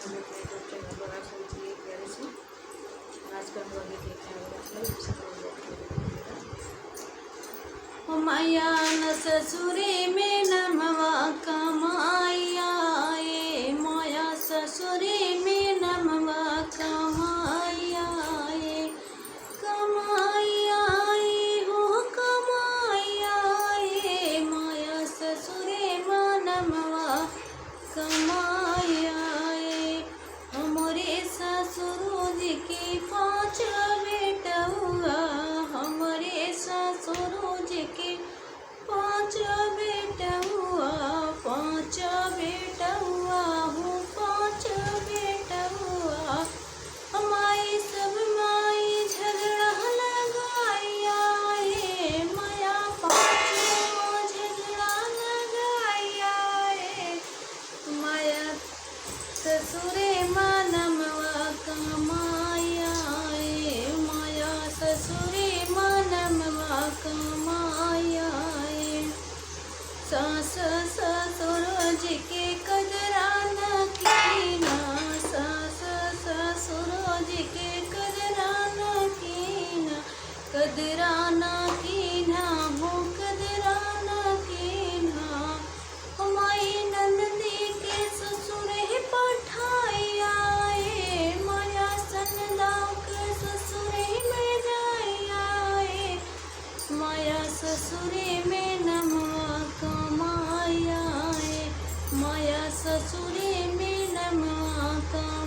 हम लोग के यूट्यूब चैनल पर आप सभी के लिए प्यारे से आज का हम लोग देखते हैं माया न ससुरे में नमवा कमाया ये माया ससुरे में नमवा कमाया ये कमाया ये हो कमाया ये माया ससुरे में नमवा कमाया ये हमारे ससुर जी के 5 बेटा हुआ हमारे ससुर जी के 5 बेटा हुआ 5 बेटा हुआ हो 5 बेटा हुआ हमारी सब माई झगड़ा लगाया ये माया 5 झगड़ा लगाया ये माया ससुरे मानमवा कमाया ये माया ससुरे मानमवा कमाया ये सास ससुर जी के कदरा न कीना सास ससुर जी के कदरा न कीना कदरा न कीना हो कदरा न कीना हमारी नंदी के ससुर ही पठाया ये माया सनदा के ससुर ही में जाया ये माया ससुरे में नमवा कमाया ये माया ससुरे में नमवा कमाया।